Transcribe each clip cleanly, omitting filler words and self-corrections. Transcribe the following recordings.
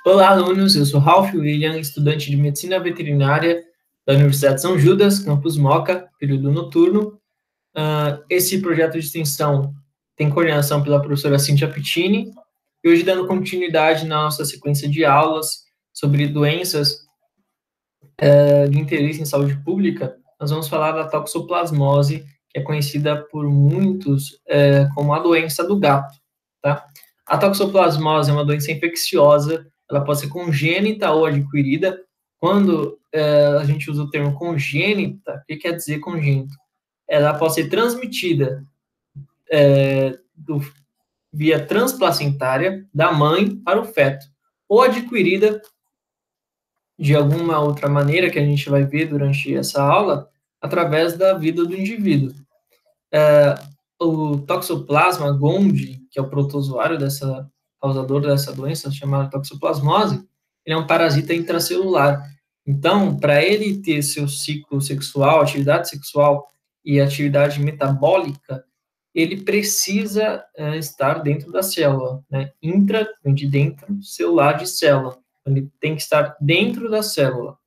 Olá, alunos. Eu sou Ralph William, estudante de Medicina Veterinária da Universidade de São Judas, campus Moca, período noturno. Esse projeto de extensão tem coordenação pela professora Cíntia Pittini, e hoje, dando continuidade na nossa sequência de aulas sobre doenças de interesse em saúde pública, nós vamos falar da toxoplasmose, que é conhecida por muitos como a doença do gato, tá? A toxoplasmose é uma doença infecciosa, ela pode ser congênita ou adquirida. Quando a gente usa o termo congênita, o que quer dizer congênito? Ela pode ser transmitida via transplacentária da mãe para o feto, ou adquirida de alguma outra maneira que a gente vai ver durante essa aula, através da vida do indivíduo. O Toxoplasma gondii, que é o protozoário causador dessa doença, chamada toxoplasmose, ele é um parasita intracelular. Então, para ele ter seu ciclo sexual, atividade sexual e atividade metabólica, ele precisa estar dentro da célula, né? Intra, vem de dentro, celular de célula. Ele tem que estar dentro da célula.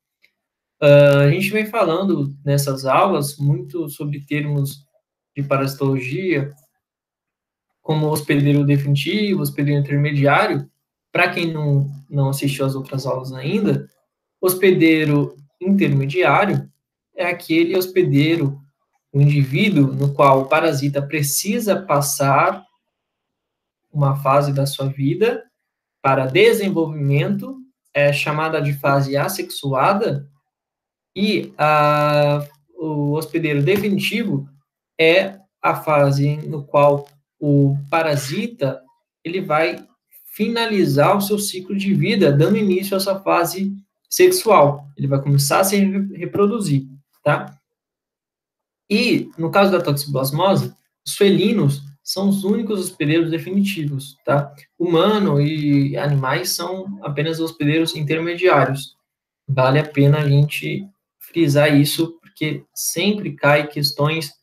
A gente vem falando nessas aulas muito sobre termos de parasitologia, como hospedeiro definitivo, hospedeiro intermediário. Para quem não assistiu às outras aulas ainda, hospedeiro intermediário é aquele hospedeiro, o indivíduo no qual o parasita precisa passar uma fase da sua vida para desenvolvimento, é chamada de fase assexuada, e o hospedeiro definitivo é a fase no qual o parasita ele vai finalizar o seu ciclo de vida, dando início a essa fase sexual. Ele vai começar a se reproduzir, tá? E, no caso da toxoplasmose, os felinos são os únicos hospedeiros definitivos, tá? Humano e animais são apenas hospedeiros intermediários. Vale a pena a gente frisar isso, porque sempre cai questões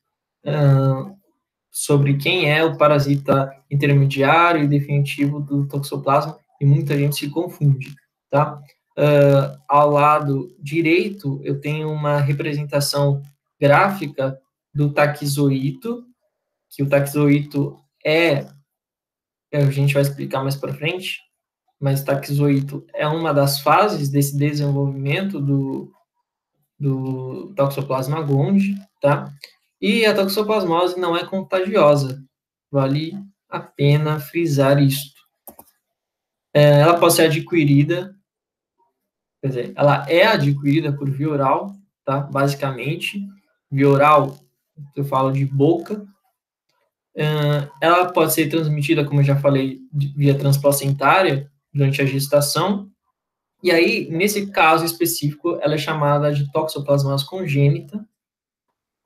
sobre quem é o parasita intermediário e definitivo do toxoplasma, e muita gente se confunde, tá? Ao lado direito, eu tenho uma representação gráfica do taquizoito, que o taquizoito a gente vai explicar mais para frente, mas o taquizoito é uma das fases desse desenvolvimento do Toxoplasma gondii, tá? E a toxoplasmose não é contagiosa, vale a pena frisar isso. Ela pode ser adquirida, quer dizer, ela é adquirida por via oral, tá? Basicamente, via oral, eu falo de boca. Ela pode ser transmitida, como eu já falei, via transplacentária durante a gestação. E aí, nesse caso específico, ela é chamada de toxoplasmose congênita.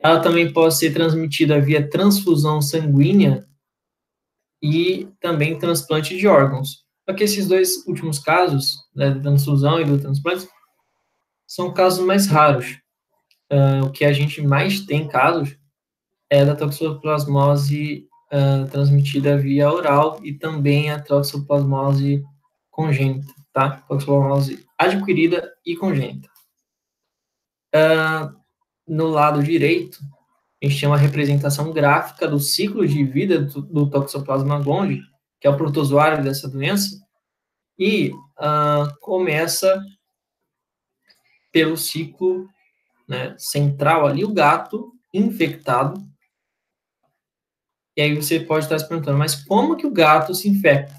Ela também pode ser transmitida via transfusão sanguínea e também transplante de órgãos. Só que esses dois últimos casos, né, da transfusão e do transplante, são casos mais raros. O que a gente mais tem casos é da toxoplasmose transmitida via oral e também a toxoplasmose congênita, tá? Toxoplasmose adquirida e congênita. No lado direito, a gente tem uma representação gráfica do ciclo de vida do Toxoplasma gondii, que é o protozoário dessa doença, e começa pelo ciclo, né, central ali, o gato infectado. E aí você pode estar se perguntando, mas como que o gato se infecta?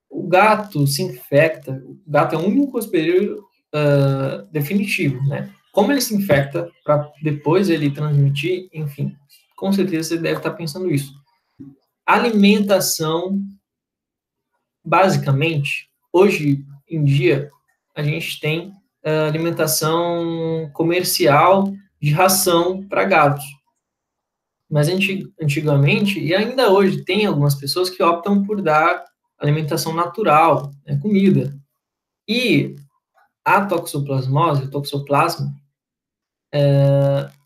O gato se infecta, o gato é o único hospedeiro definitivo, né? Como ele se infecta para depois ele transmitir, enfim, com certeza você deve estar pensando isso. Alimentação, basicamente, hoje em dia, a gente tem alimentação comercial de ração para gatos. Mas antigamente, e ainda hoje, tem algumas pessoas que optam por dar alimentação natural, né, comida. E a toxoplasmose, o toxoplasma,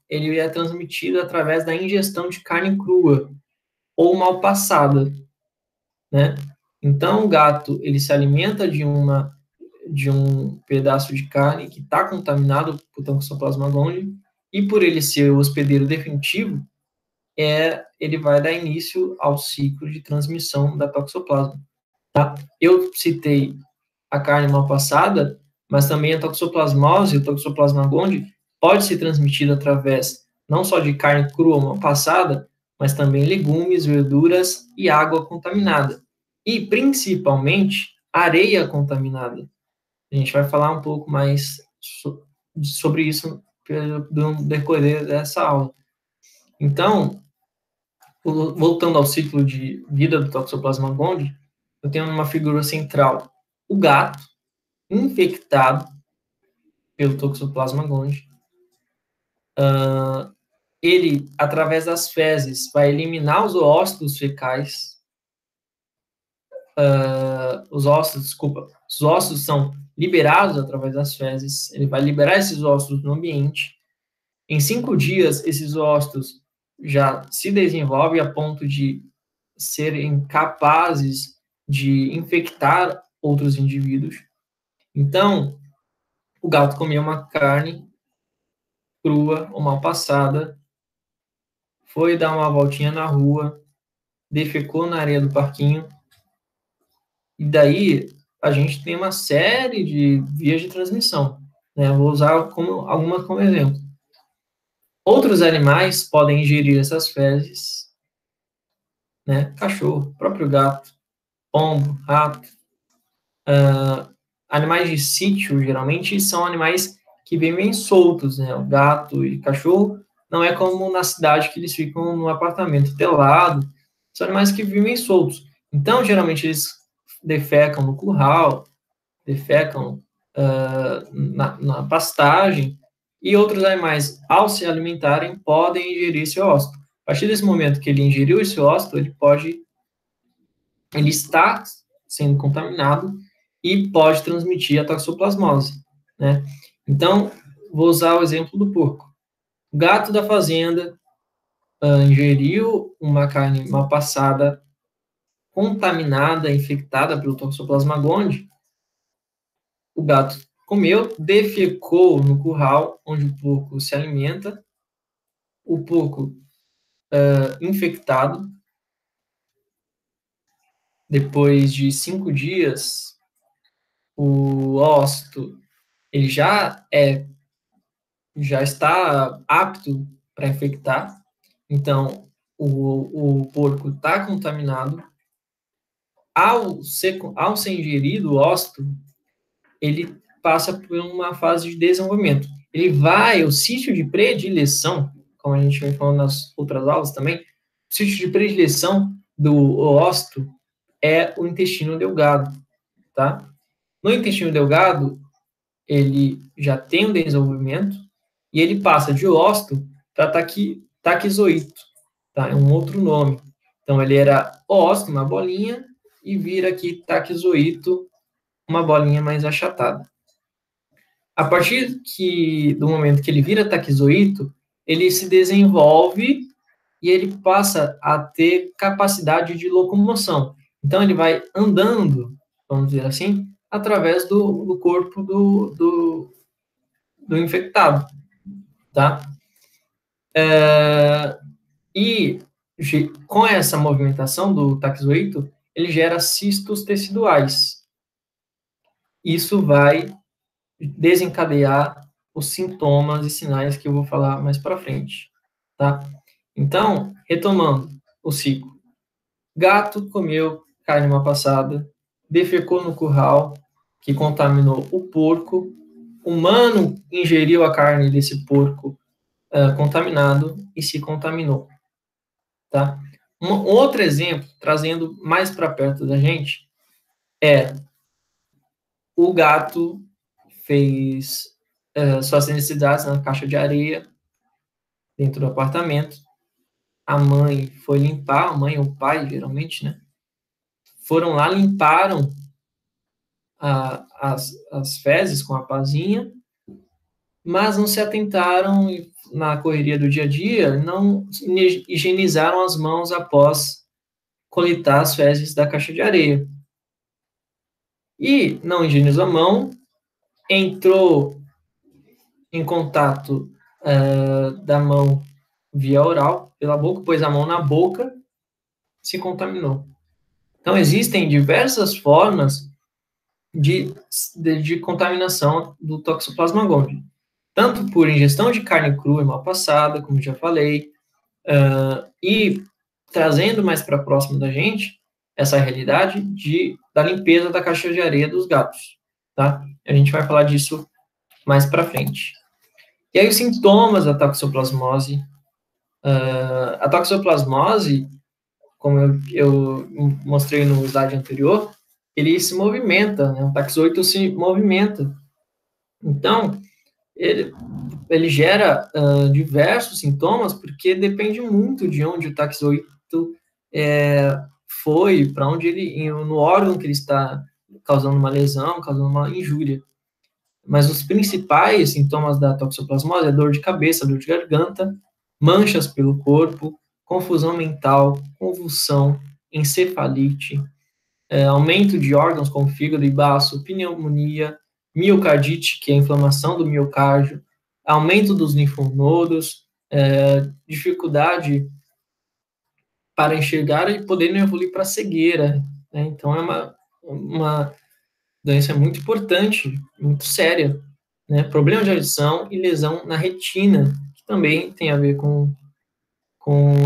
ele é transmitido através da ingestão de carne crua ou mal passada, né? Então, o gato, ele se alimenta de um pedaço de carne que está contaminado por Toxoplasma gondii, e por ele ser o hospedeiro definitivo, ele vai dar início ao ciclo de transmissão da Toxoplasma. Tá? Eu citei a carne mal passada, mas também a toxoplasmose, o Toxoplasma gondii, pode ser transmitido através não só de carne crua mal passada, mas também legumes, verduras e água contaminada. E, principalmente, areia contaminada. A gente vai falar um pouco mais sobre isso no decorrer dessa aula. Então, voltando ao ciclo de vida do Toxoplasma gondii, eu tenho uma figura central, o gato, infectado pelo Toxoplasma gondii. Ele, através das fezes, vai eliminar os ócitos fecais. Os ócitos são liberados através das fezes. Ele vai liberar esses ócitos no ambiente. Em 5 dias, esses ócitos já se desenvolvem a ponto de serem capazes de infectar outros indivíduos. Então, o gato comeu uma carne crua ou mal passada, foi dar uma voltinha na rua, defecou na areia do parquinho, e daí a gente tem uma série de vias de transmissão. Né? Eu vou usar algumas como exemplo. Outros animais podem ingerir essas fezes, né? Cachorro, próprio gato, pombo, rato. Animais de sítio, geralmente, são animais que vivem soltos, né? O gato e cachorro não é como na cidade que eles ficam num apartamento telado, são animais que vivem soltos. Então, geralmente, eles defecam no curral, defecam na pastagem, e outros animais, ao se alimentarem, podem ingerir esse ósito. A partir desse momento que ele ingeriu esse ósito, ele está sendo contaminado e pode transmitir a toxoplasmose, né? Então, vou usar o exemplo do porco. O gato da fazenda ingeriu uma carne mal passada, contaminada, infectada pelo Toxoplasma gondii. O gato comeu, defecou no curral onde o porco se alimenta. O porco infectado. Depois de 5 dias, o ósito ele já está apto para infectar. Então, o porco está contaminado. Ao ser ingerido o ósito, ele passa por uma fase de desenvolvimento. O sítio de predileção, como a gente vem falando nas outras aulas também, o sítio de predileção do ósito é o intestino delgado, tá? No intestino delgado, ele já tem um desenvolvimento e ele passa de ósito para taquizoito, tá? É um outro nome. Então, ele era ósito, uma bolinha, e vira aqui taquizoito, uma bolinha mais achatada. A partir do momento que ele vira taquizoito, ele se desenvolve e ele passa a ter capacidade de locomoção. Então, ele vai andando, vamos dizer assim, através do corpo do infectado, tá? E com essa movimentação do taquizoito, ele gera cistos teciduais. Isso vai desencadear os sintomas e sinais que eu vou falar mais para frente, tá? Então, retomando o ciclo. Gato comeu carne mal passada, defecou no curral, que contaminou o porco. Humano ingeriu a carne desse porco contaminado e se contaminou, tá? Um outro exemplo, trazendo mais para perto da gente, o gato fez suas necessidades na caixa de areia, dentro do apartamento. A mãe foi limpar, a mãe ou o pai, geralmente, né? Foram lá, limparam as fezes com a pazinha, mas não se atentaram na correria do dia a dia, não higienizaram as mãos após coletar as fezes da caixa de areia. e não higienizou a mão, entrou em contato da mão via oral, pela boca, pôs a mão na boca, se contaminou. Então, existem diversas formas de contaminação do Toxoplasma gondii, tanto por ingestão de carne crua e mal passada, como já falei, e trazendo mais para próximo da gente essa realidade da limpeza da caixa de areia dos gatos, tá? A gente vai falar disso mais para frente. E aí os sintomas da toxoplasmose. A toxoplasmose, como eu mostrei no slide anterior, ele se movimenta, né? O taxoito se movimenta. Então, ele gera diversos sintomas, porque depende muito de onde o taxoito foi, para onde ele, no órgão que ele está causando uma lesão, causando uma injúria. Mas os principais sintomas da toxoplasmose é dor de cabeça, dor de garganta, manchas pelo corpo, confusão mental, convulsão, encefalite, aumento de órgãos como fígado e baço, pneumonia, miocardite, que é a inflamação do miocárdio, aumento dos linfonodos, dificuldade para enxergar e poder evoluir para cegueira, né? Então, é uma doença muito importante, muito séria, né? Problema de audição e lesão na retina, que também tem a ver com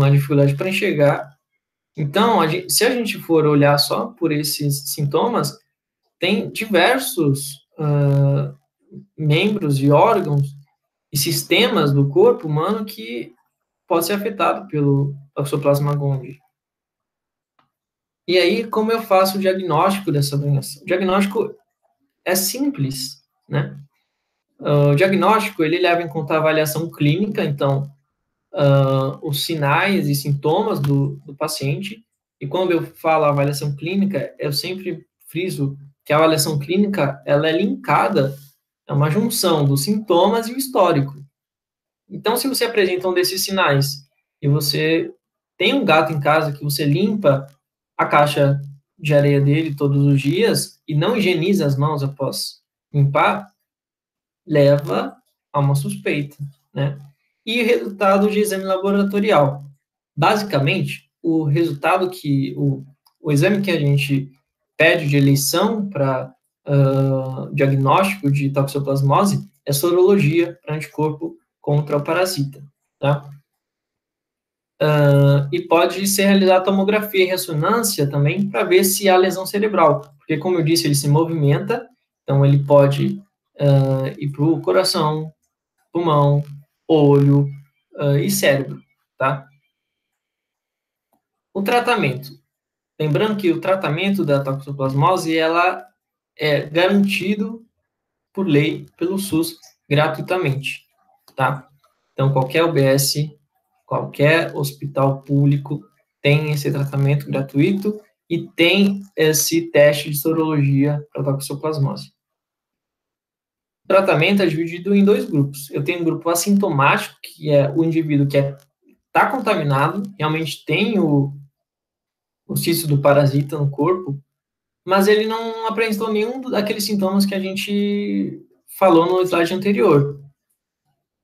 a dificuldade para enxergar. Então, se a gente for olhar só por esses sintomas, tem diversos membros e órgãos e sistemas do corpo humano que pode ser afetado pelo Toxoplasma gondii. E aí, como eu faço o diagnóstico dessa doença? O diagnóstico é simples, né? O diagnóstico, ele leva em conta a avaliação clínica, então, os sinais e sintomas do paciente, e quando eu falo avaliação clínica, eu sempre friso que a avaliação clínica, ela é linkada, é uma junção dos sintomas e o histórico. Então, se você apresenta um desses sinais, e você tem um gato em casa que você limpa a caixa de areia dele todos os dias, e não higieniza as mãos após limpar, leva a uma suspeita, né? E resultado de exame laboratorial. Basicamente, o resultado o exame que a gente pede de eleição para diagnóstico de toxoplasmose é sorologia para anticorpo contra o parasita, tá? E pode ser realizada tomografia e ressonância também para ver se há lesão cerebral, porque, como eu disse, ele se movimenta, então ele pode ir para o coração, pulmão, olho e cérebro, tá? O tratamento. Lembrando que o tratamento da toxoplasmose, ela é garantido por lei pelo SUS gratuitamente, tá? Então, qualquer UBS, qualquer hospital público tem esse tratamento gratuito e tem esse teste de sorologia para toxoplasmose. O tratamento é dividido em dois grupos. Eu tenho um grupo assintomático, que é o indivíduo que está contaminado, realmente tem o cisto do parasita no corpo, mas ele não apresentou nenhum daqueles sintomas que a gente falou no slide anterior.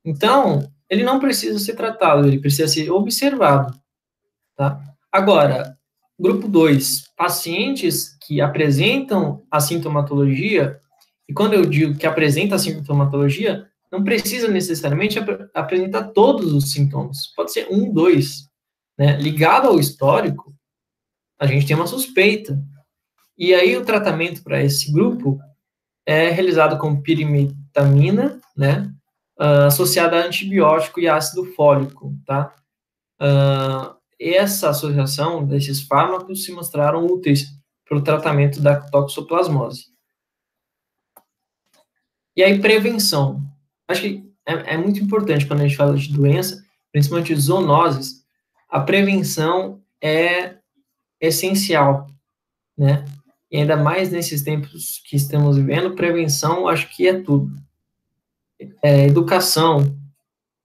Então, ele não precisa ser tratado, ele precisa ser observado, tá? Agora, grupo 2, pacientes que apresentam a sintomatologia, e quando eu digo que apresenta a sintomatologia, não precisa necessariamente apresentar todos os sintomas, pode ser um, dois, né? Ligado ao histórico, a gente tem uma suspeita. E aí o tratamento para esse grupo é realizado com pirimetamina, né, associada a antibiótico e ácido fólico, tá? Essa associação desses fármacos se mostraram úteis para o tratamento da toxoplasmose. E aí, prevenção. Acho que é muito importante quando a gente fala de doença, principalmente zoonoses, a prevenção é essencial, né? E ainda mais nesses tempos que estamos vivendo, prevenção, acho que é tudo. Educação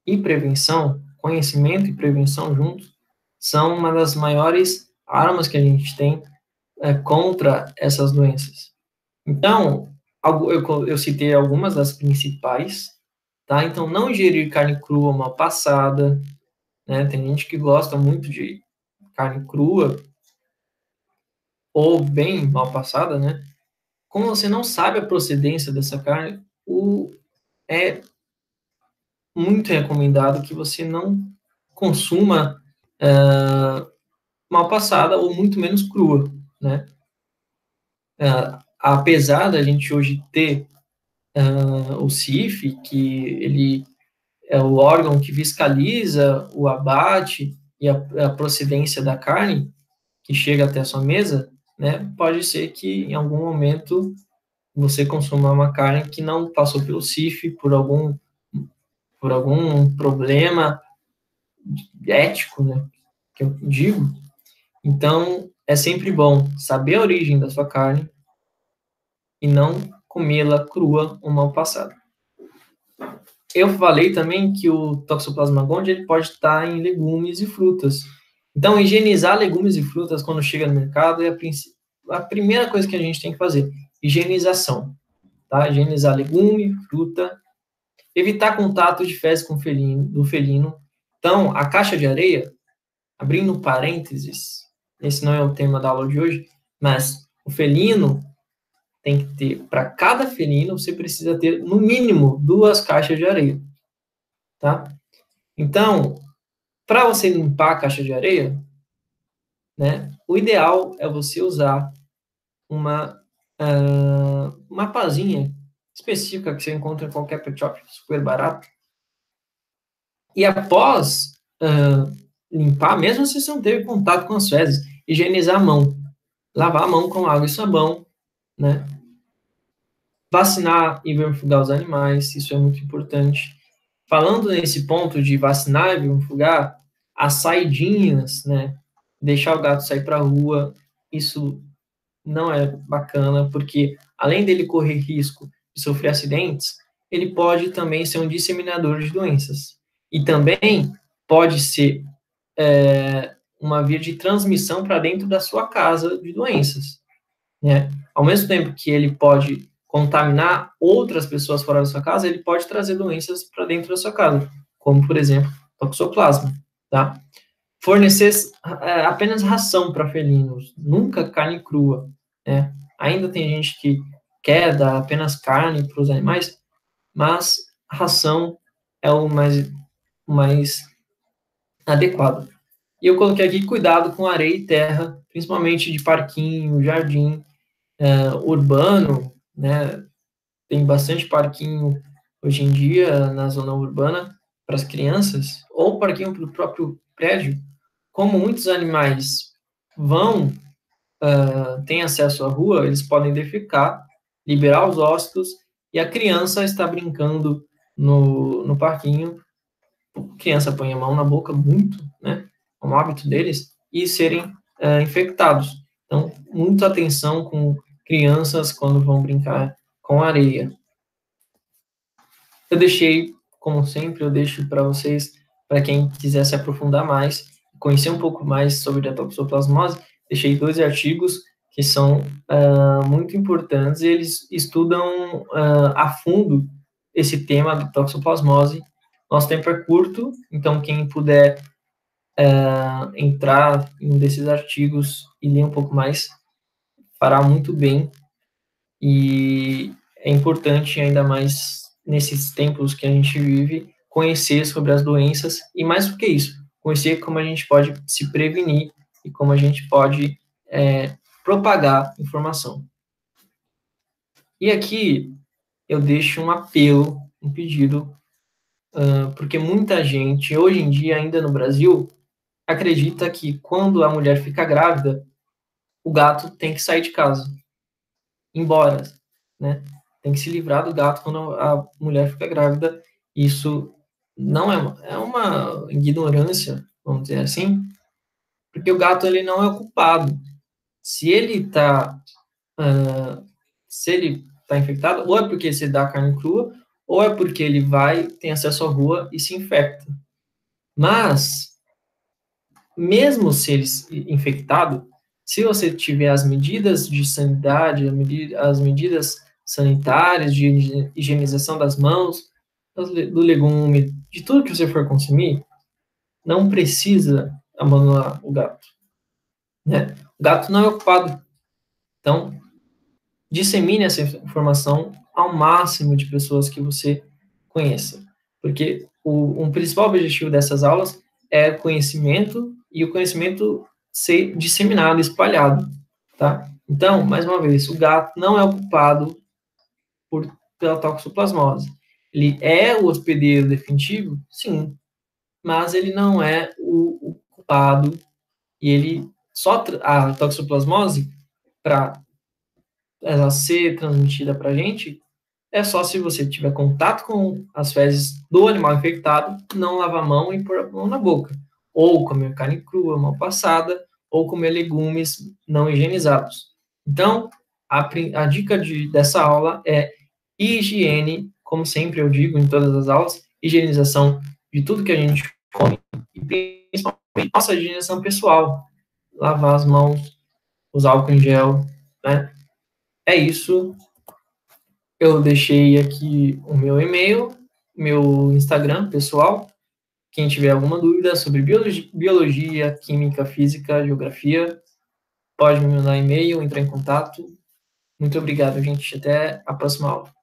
e prevenção, conhecimento e prevenção juntos, são uma das maiores armas que a gente tem contra essas doenças. Então, eu citei algumas das principais, tá? Então, não ingerir carne crua mal passada, né? Tem gente que gosta muito de carne crua ou bem mal passada, né? Como você não sabe a procedência dessa carne, é muito recomendado que você não consuma mal passada ou muito menos crua, né? Apesar da gente hoje ter o CIF, que ele é o órgão que fiscaliza o abate e a procedência da carne que chega até a sua mesa, né? Pode ser que em algum momento você consuma uma carne que não passou pelo CIF por algum problema ético, né? Que eu digo. Então, é sempre bom saber a origem da sua carne e não comê-la crua ou mal passada. Eu falei também que o Toxoplasma gondii ele pode estar em legumes e frutas. Então, higienizar legumes e frutas quando chega no mercado é a primeira coisa que a gente tem que fazer. Higienização, tá? Higienizar legume, fruta, evitar contato de fezes com do felino. Então, a caixa de areia, abrindo parênteses, esse não é o tema da aula de hoje, mas o felino tem que ter, para cada felino, você precisa ter, no mínimo, 2 caixas de areia, tá? Então, para você limpar a caixa de areia, né, o ideal é você usar uma pazinha específica que você encontra em qualquer pet shop, super barato. E após limpar, mesmo se você não teve contato com as fezes, higienizar a mão, lavar a mão com água e sabão, né? Vacinar e vermifugar os animais, isso é muito importante. Falando nesse ponto de vacinar e vermifugar, as saidinhas, né? Deixar o gato sair para a rua, isso não é bacana, porque além dele correr risco de sofrer acidentes, ele pode também ser um disseminador de doenças. E também pode ser uma via de transmissão para dentro da sua casa de doenças, né? Ao mesmo tempo que ele pode contaminar outras pessoas fora da sua casa, ele pode trazer doenças para dentro da sua casa, como, por exemplo, toxoplasma, tá? Fornecer apenas ração para felinos, nunca carne crua, né? Ainda tem gente que quer dar apenas carne para os animais, mas ração é o mais adequado. E eu coloquei aqui cuidado com areia e terra, principalmente de parquinho, jardim urbano, né? Tem bastante parquinho hoje em dia na zona urbana para as crianças, ou parquinho para o próprio prédio. Como muitos animais têm acesso à rua, eles podem defecar, liberar os ócitos, e a criança está brincando no parquinho. A criança põe a mão na boca muito, né? É um hábito deles, e serem infectados. Então, muita atenção com crianças quando vão brincar com areia. Eu deixei, como sempre, eu deixo para vocês, para quem quiser se aprofundar mais, conhecer um pouco mais sobre a toxoplasmose, deixei 2 artigos que são muito importantes e eles estudam a fundo esse tema da toxoplasmose. Nosso tempo é curto, então quem puder entrar em um desses artigos e ler um pouco mais, fará muito bem. E é importante, ainda mais nesses tempos que a gente vive, conhecer sobre as doenças e, mais do que isso, conhecer como a gente pode se prevenir e como a gente pode propagar informação. E aqui eu deixo um apelo, um pedido, porque muita gente, hoje em dia, ainda no Brasil, acredita que quando a mulher fica grávida, o gato tem que sair de casa, embora, né? Tem que se livrar do gato quando a mulher fica grávida. Isso não é uma ignorância, vamos dizer assim, porque o gato ele não é o culpado. Se ele está se ele tá infectado, ou é porque você dá carne crua, ou é porque ele tem acesso à rua e se infecta. Mas mesmo se ele infectado, Se você tiver as medidas de sanidade, as medidas sanitárias de higienização das mãos, do legume, de tudo que você for consumir, não precisa abandonar o gato, né? O gato não é ocupado. Então, dissemine essa informação ao máximo de pessoas que você conheça, porque um principal objetivo dessas aulas é conhecimento e o conhecimento ser disseminado, espalhado, tá? Então, mais uma vez, o gato não é ocupado pela toxoplasmose. Ele é o hospedeiro definitivo? Sim, mas ele não é o culpado e ele só a toxoplasmose para ela ser transmitida para a gente é só se você tiver contato com as fezes do animal infectado, não lavar a mão e pôr a mão na boca, ou comer carne crua, mal passada, ou comer legumes não higienizados. Então, a dica dessa aula é higiene, como sempre eu digo em todas as aulas, higienização de tudo que a gente come, e principalmente nossa higienização pessoal, lavar as mãos, usar álcool em gel, né? É isso. Eu deixei aqui o meu e-mail, meu Instagram pessoal. Quem tiver alguma dúvida sobre biologia, química, física, geografia, pode me mandar e-mail, entrar em contato. Muito obrigado, gente. Até a próxima aula.